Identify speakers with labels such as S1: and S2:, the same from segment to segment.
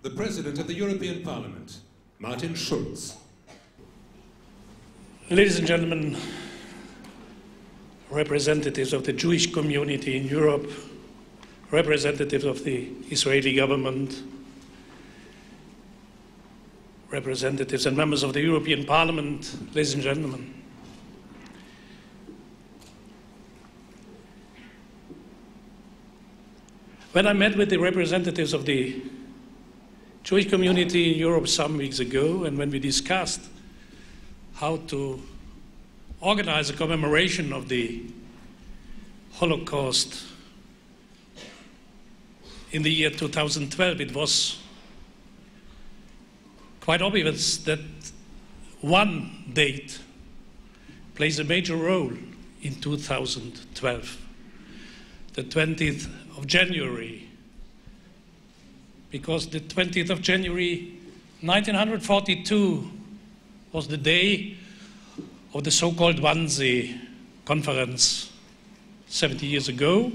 S1: the President of the European Parliament, Martin Schulz.
S2: Ladies and gentlemen, representatives of the Jewish community in Europe, representatives of the Israeli government, representatives and members of the European Parliament, ladies and gentlemen. When I met with the representatives of the Jewish community in Europe some weeks ago, and when we discussed how to organize a commemoration of the Holocaust in the year 2012, it was quite obvious that one date plays a major role in 2012, the 20th of January, because the 20th of January 1942 was the day of the so-called Wannsee Conference 70 years ago.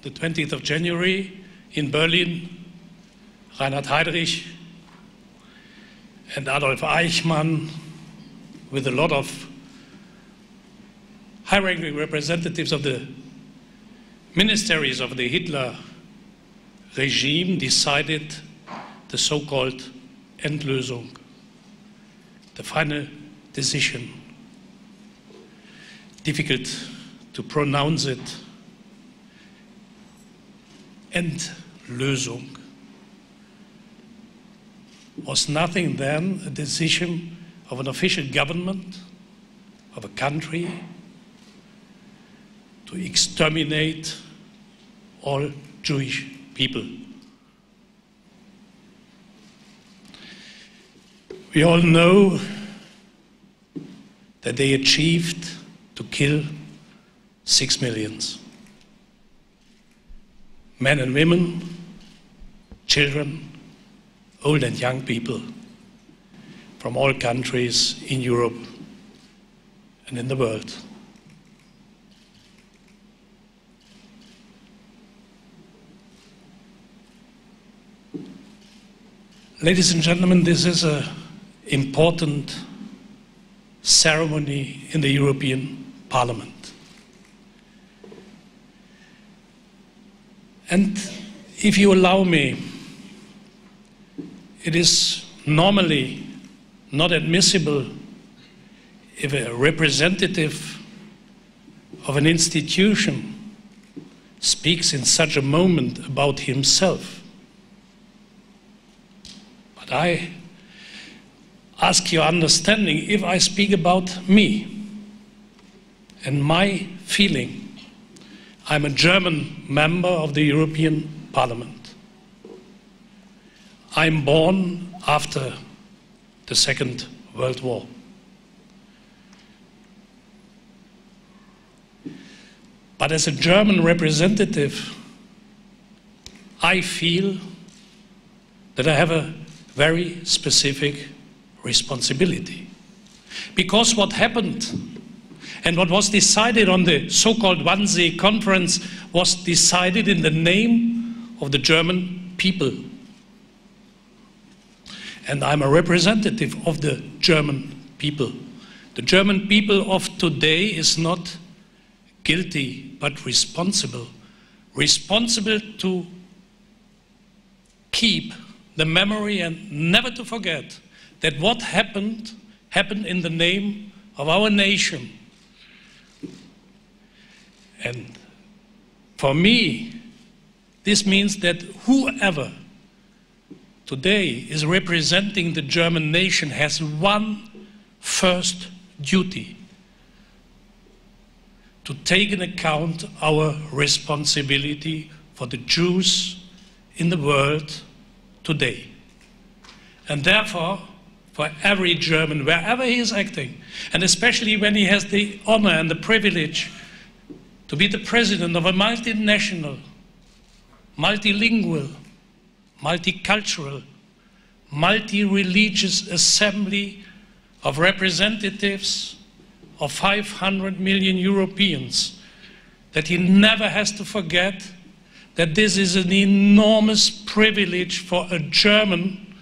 S2: The 20th of January in Berlin, Reinhard Heydrich and Adolf Eichmann, with a lot of high-ranking representatives of the ministries of the Hitler regime, decided the so-called Endlösung, the final decision. Difficult to pronounce it. Endlösung was nothing than a decision of an official government of a country to exterminate all Jewish people. We all know that they achieved to kill 6 million. Men and women, children, old and young people from all countries in Europe and in the world. Ladies and gentlemen, this is an important ceremony in the European Parliament. And if you allow me, it is normally not admissible if a representative of an institution speaks in such a moment about himself. But I ask your understanding if I speak about me and my feeling. I'm a German member of the European Parliament. I'm born after the Second World War. But as a German representative, I feel that I have a very specific responsibility. Because what happened and what was decided on the so-called Wannsee Conference was decided in the name of the German people. And I'm a representative of the German people. The German people of today is not guilty, but responsible. Responsible to keep the memory and never to forget that what happened in the name of our nation. And for me, this means that whoever today is representing the German nation has one first duty: to take into account our responsibility for the Jews in the world today. And therefore, for every German, wherever he is acting, and especially when he has the honor and the privilege to be the president of a multinational, multilingual, multicultural, multi-religious assembly of representatives of 500 million Europeans, that he never has to forget that this is an enormous privilege for a German,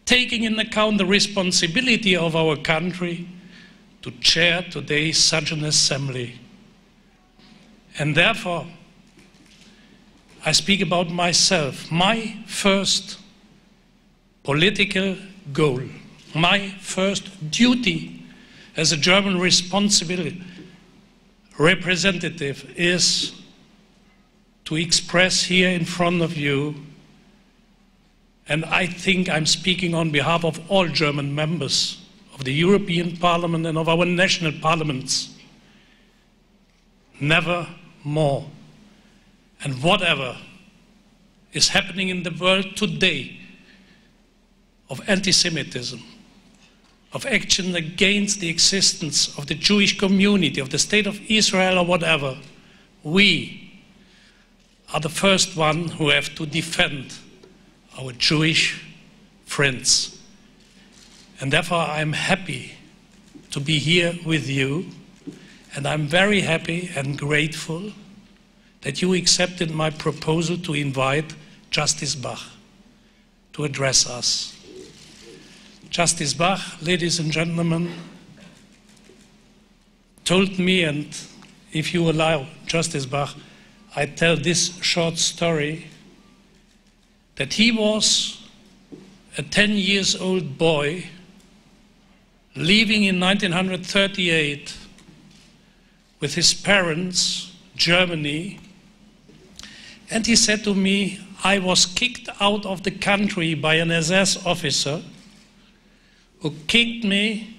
S2: taking into account the responsibility of our country, to chair today such an assembly. And therefore, I speak about myself. My first political goal, my first duty as a German responsibility representative is to express here in front of you, and I think I'm speaking on behalf of all German members of the European Parliament and of our national parliaments, never more. And whatever is happening in the world today of anti-Semitism, of action against the existence of the Jewish community, of the state of Israel or whatever, we are the first one who have to defend our Jewish friends. And therefore I'm happy to be here with you, and I'm very happy and grateful that you accepted my proposal to invite Justice Bach to address us. Justice Bach, ladies and gentlemen, told me, and if you allow Justice Bach, I tell this short story, that he was a 10-year-old boy leaving in 1938 with his parents, Germany, and he said to me, I was kicked out of the country by an SS officer who kicked me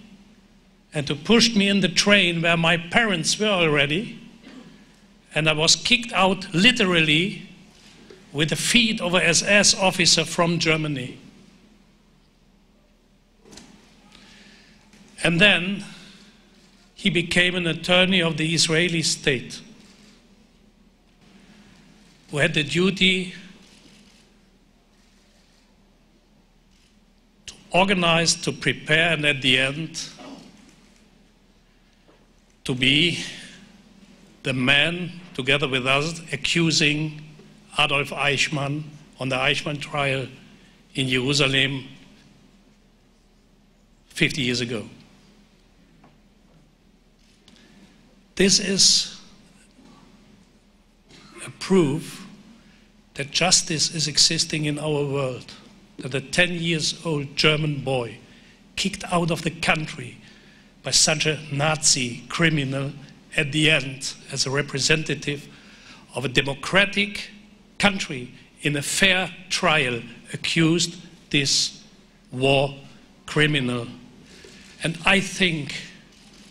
S2: and who pushed me in the train where my parents were already, and I was kicked out literally with the feet of an SS officer from Germany. And then he became an attorney of the Israeli state, who had the duty to organize, to prepare, and at the end, to be the man, together with us, accusing Adolf Eichmann on the Eichmann trial in Jerusalem 50 years ago. This is a proof that justice is existing in our world, that a 10-year-old German boy kicked out of the country by such a Nazi criminal at the end, as a representative of a democratic country in a fair trial, accused this war criminal. And I think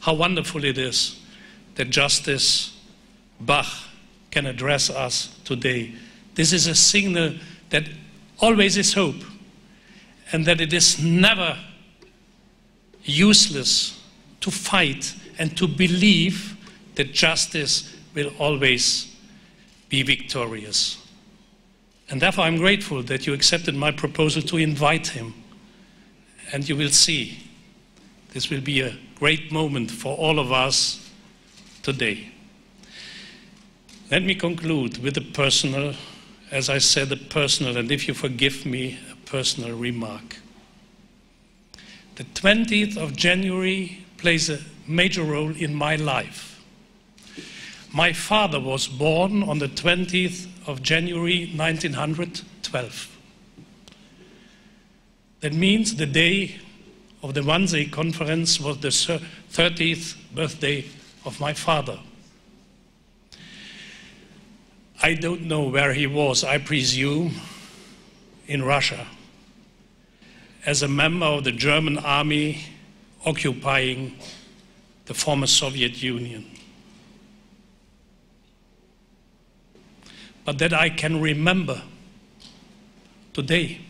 S2: how wonderful it is that Justice Bach can address us today. This is a signal that always is hope, and that it is never useless to fight and to believe that justice will always be victorious. And therefore I'm grateful that you accepted my proposal to invite him. And you will see, this will be a great moment for all of us today. Let me conclude with a personal, as I said, a personal, and if you forgive me, a personal remark. The 20th of January plays a major role in my life. My father was born on the 20th of January 1912. That means the day of the Wannsee Conference was the 30th birthday of my father. I don't know where he was, I presume in Russia, as a member of the German army occupying the former Soviet Union. But that I can remember today,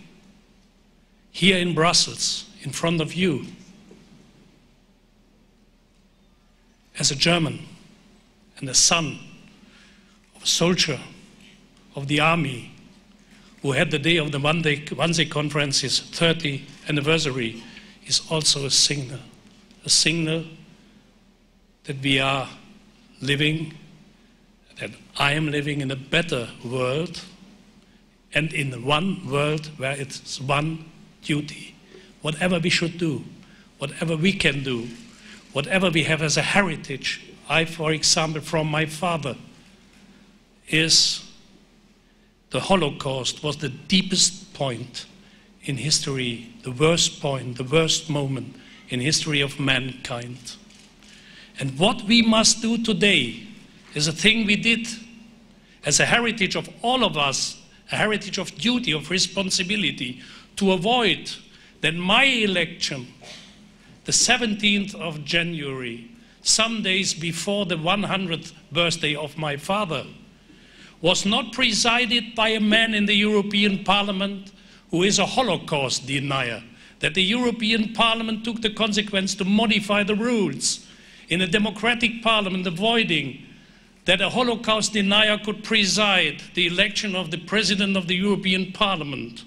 S2: here in Brussels, in front of you, as a German and a son of a soldier of the army who had the day of the Wannsee Conference, his 30th anniversary, is also a signal that we are living that I am living in a better world, and in one world where it's one duty. Whatever we should do, whatever we can do, whatever we have as a heritage, I, for example, from my father, is the Holocaust was the deepest point in history, the worst point, the worst moment in history of mankind. And what we must do today is a thing we did as a heritage of all of us, a heritage of duty, of responsibility, to avoid that my election, the 17th of January, some days before the 100th birthday of my father, was not presided by a man in the European Parliament who is a Holocaust denier, that the European Parliament took the consequence to modify the rules in a democratic parliament, avoiding that a Holocaust denier could preside the election of the President of the European Parliament.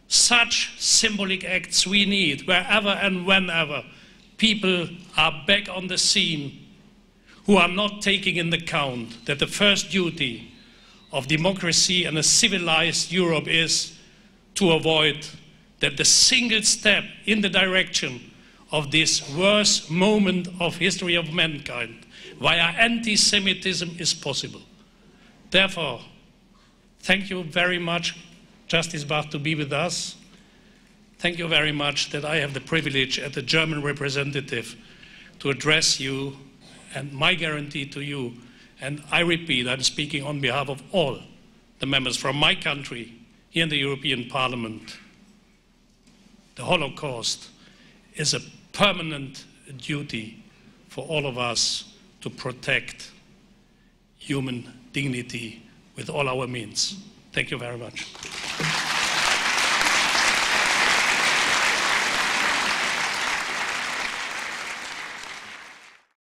S2: Such symbolic acts we need wherever and whenever people are back on the scene who are not taking into account that the first duty of democracy and a civilized Europe is to avoid that the single step in the direction of this worst moment of history of mankind via anti-Semitism is possible. Therefore, thank you very much, Justice Bach, to be with us. Thank you very much that I have the privilege as the German representative to address you, and my guarantee to you, and I repeat, I'm speaking on behalf of all the members from my country here in the European Parliament. The Holocaust is a permanent duty for all of us to protect human dignity with all our means. Thank you very much.